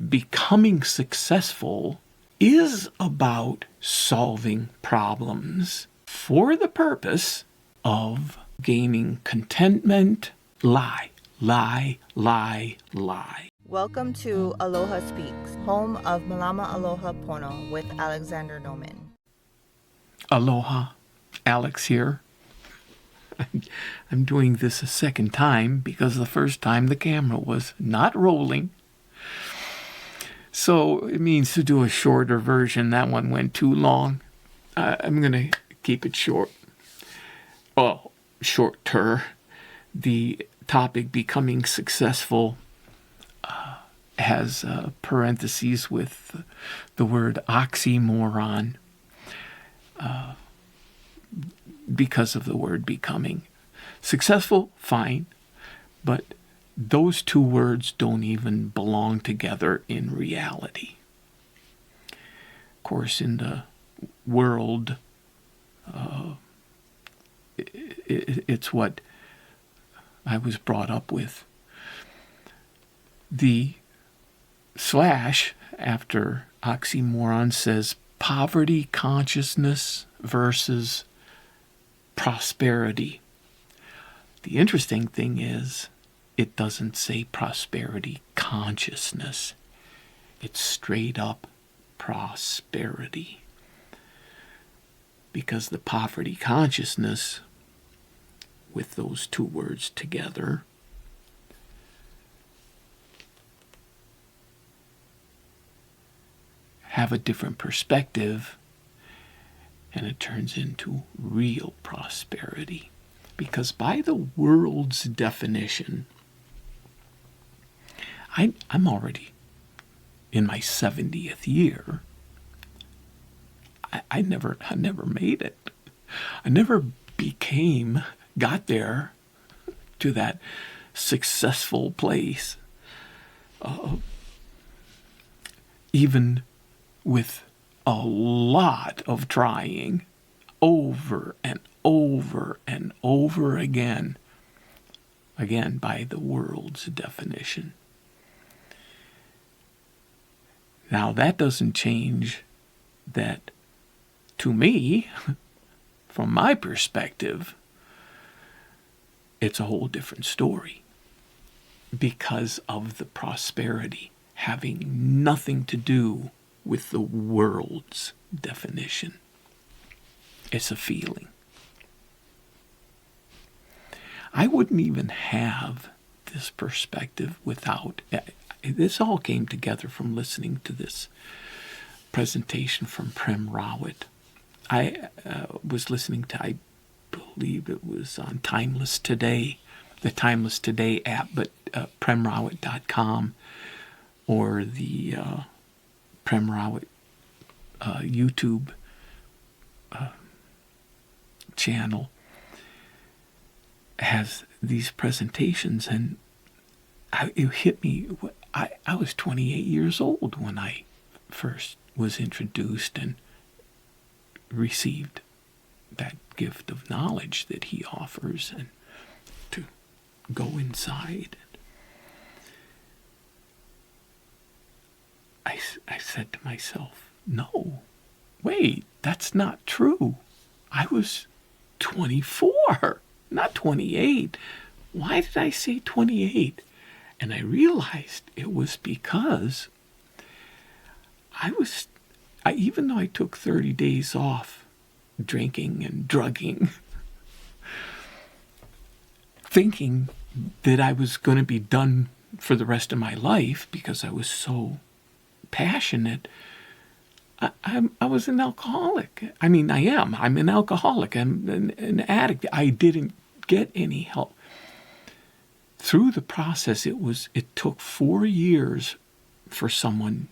becoming successful is about solving problems for the purpose of gaining contentment. Lie. Welcome to Aloha Speaks, home of Malama Aloha Pono with Alexander Noman. Aloha, Alex here. I'm doing this a second time because the first time the camera was not rolling. So it means to do a shorter version. That one went too long. I'm going to keep it short. Oh, shorter. The topic becoming successful has parentheses with the word oxymoron because of the word becoming. Successful, fine, but those two words don't even belong together in reality. Of course, in the world, it's what I was brought up with. The slash after oxymoron says poverty consciousness versus prosperity. The interesting thing is it doesn't say prosperity consciousness. It's straight up prosperity. Because the poverty consciousness, with those two words together, have a different perspective, and it turns into real prosperity. Because by the world's definition, I'm already in my 70th year. I never made it. I never got there to that successful place. Even with a lot of trying over and over and over again by the world's definition. Now that doesn't change that, to me, from my perspective, it's a whole different story because of the prosperity having nothing to do with the world's definition. It's a feeling. I wouldn't even have this perspective without... This all came together from listening to this presentation from Prem Rawat. I was listening to, I believe it was on Timeless Today, the Timeless Today app, but premrawat.com or the Prem Rawat YouTube channel has these presentations, and it hit me. I was 28 years old when I first was introduced and received that gift of knowledge that he offers, and to go inside. I said to myself, no, wait, that's not true. I was 24, not 28. Why did I say 28? And I realized it was because even though I took 30 days off drinking and drugging, thinking that I was going to be done for the rest of my life because I was so passionate, I was an alcoholic. I mean, I am. I'm an alcoholic. I'm an addict. I didn't get any help. Through the process, it took 4 years for someone.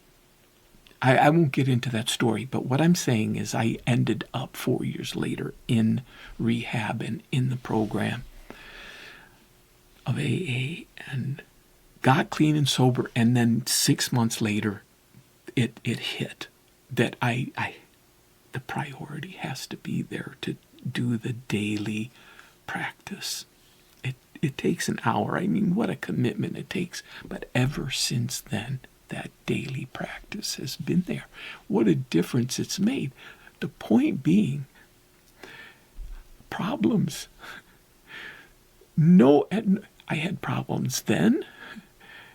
I won't get into that story, but what I'm saying is I ended up 4 years later in rehab and in the program of AA and got clean and sober, and then 6 months later, it hit that the priority has to be there to do the daily practice. It takes an hour. I mean, what a commitment it takes. But ever since then, that daily practice has been there. What a difference it's made. The point being, problems. No, I had problems then.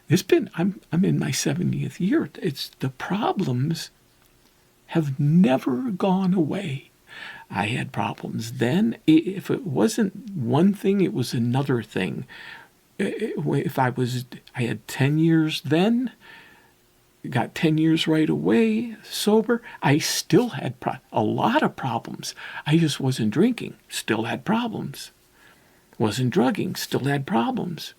I'm in my 70th year. It's the problems have never gone away. I had problems then. If it wasn't one thing, it was another thing. If I had 10 years then, got 10 years right away sober, I still had a lot of problems. I just wasn't drinking, still had problems. Wasn't drugging, still had problems.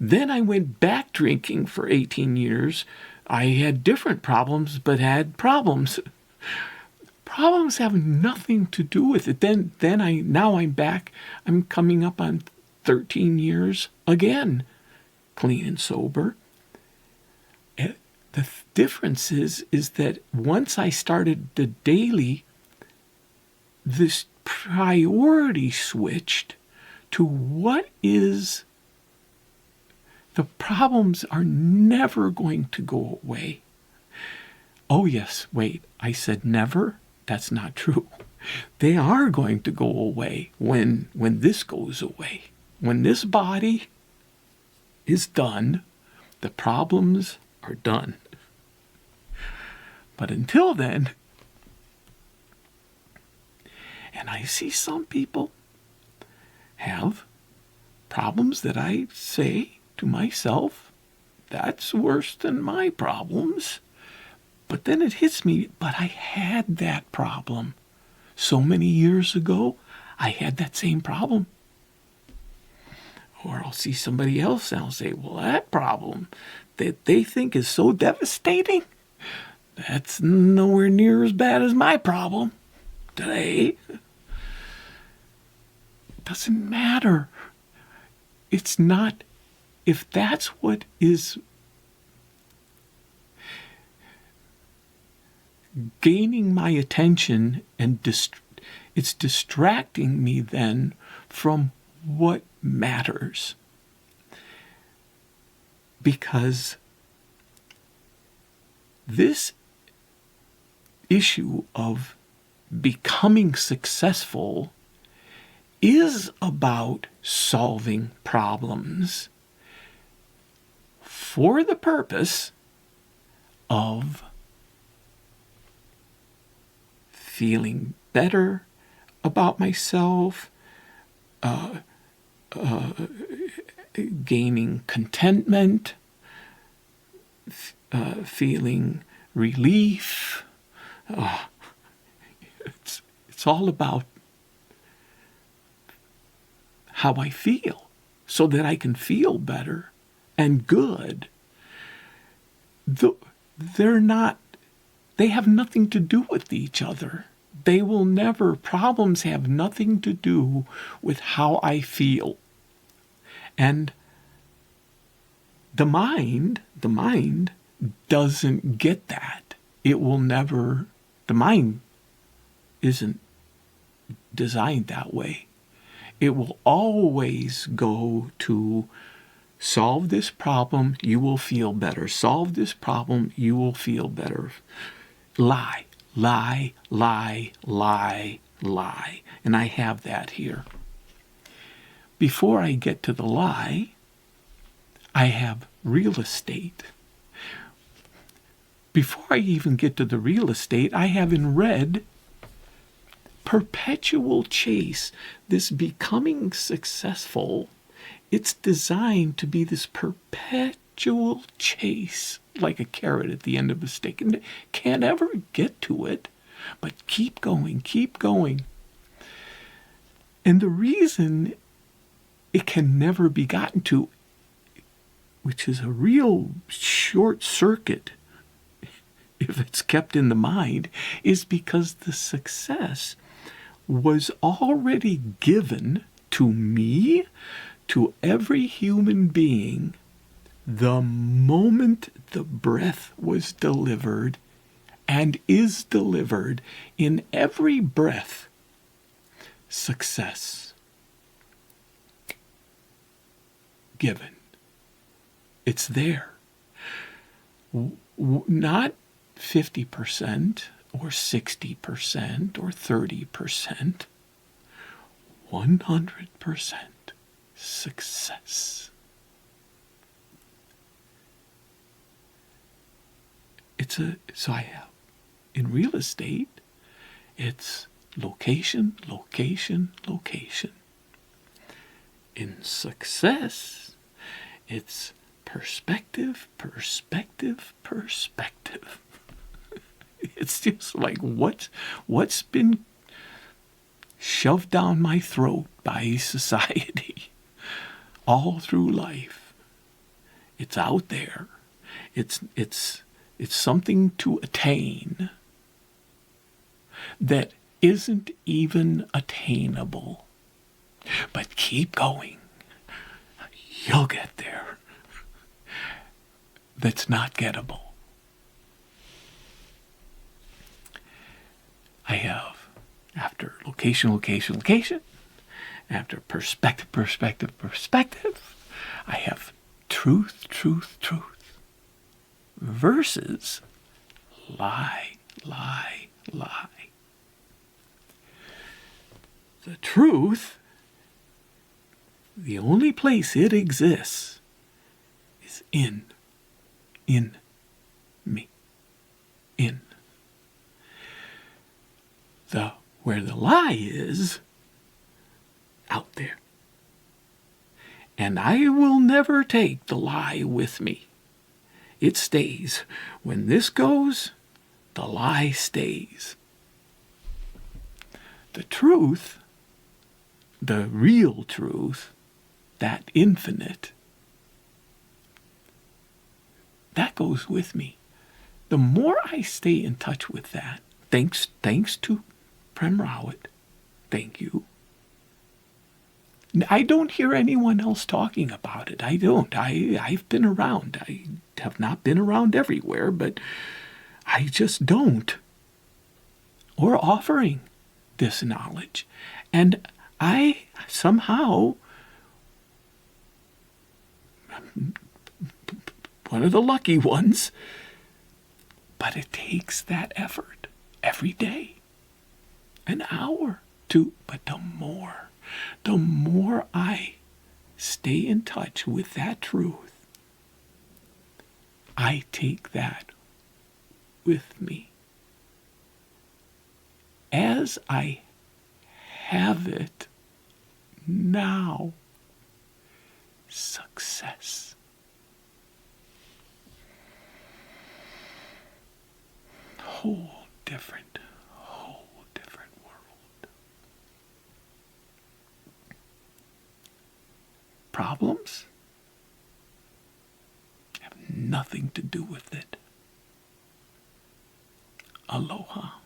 Then I went back drinking for 18 years. I had different problems, but had problems. Problems have nothing to do with it. Now I'm back. I'm coming up on 13 years again, clean and sober. The difference is that once I started the daily, this priority switched to what is the problems are never going to go away. Oh yes, wait, I said never? That's not true. They are going to go away when this goes away. When this body is done, the problems are done. But until then, and I see some people have problems that I say to myself, that's worse than my problems. But then it hits me, but I had that problem. So many years ago, I had that same problem. Or I'll see somebody else and I'll say, well, that problem that they think is so devastating, that's nowhere near as bad as my problem today. It doesn't matter. It's not, if that's what is gaining my attention and it's distracting me then from what matters. Because this issue of becoming successful is about solving problems for the purpose of feeling better about myself, gaining contentment, feeling relief. It's all about how I feel so that I can feel better and good. They have nothing to do with each other. Problems have nothing to do with how I feel. And the mind doesn't get that. The mind isn't designed that way. It will always go to solve this problem, you will feel better. Solve this problem, you will feel better. Lie, lie, lie, lie, lie. And I have that here. Before I get to the lie, I have real estate. Before I even get to the real estate, I have in red perpetual chase, this becoming successful. It's designed to be this perpetual chase, like a carrot at the end of a stick, and can't ever get to it, but keep going, keep going. And the reason it can never be gotten to, which is a real short circuit if it's kept in the mind, is because the success was already given to me, to every human being, the moment the breath was delivered and is delivered in every breath. Success given. It's there. Not 50% or 60% or 30%. 100% success. So I have, in real estate, it's location, location, location. In success, it's perspective, perspective, perspective. It's just like what's been shoved down my throat by society all through life. It's out there. It's something to attain that isn't even attainable. But keep going. You'll get there. That's not gettable. I have, after location, location, location, after perspective, perspective, perspective, I have truth, truth, truth, versus lie, lie, lie. The truth, the only place it exists is in me. In. Where the lie is, out there. And I will never take the lie with me. It stays. When this goes, the lie stays. The truth, the real truth, that infinite, that goes with me. The more I stay in touch with that, thanks to Prem Rawat, thank you. I don't hear anyone else talking about it. I don't. I've been around. I have not been around everywhere, but I just don't. Or offering this knowledge. And I somehow, one of the lucky ones, but it takes that effort every day. An hour, two, but the more I stay in touch with that truth, I take that with me. As I have it now, success. Whole different world. Problems have nothing to do with it. Aloha.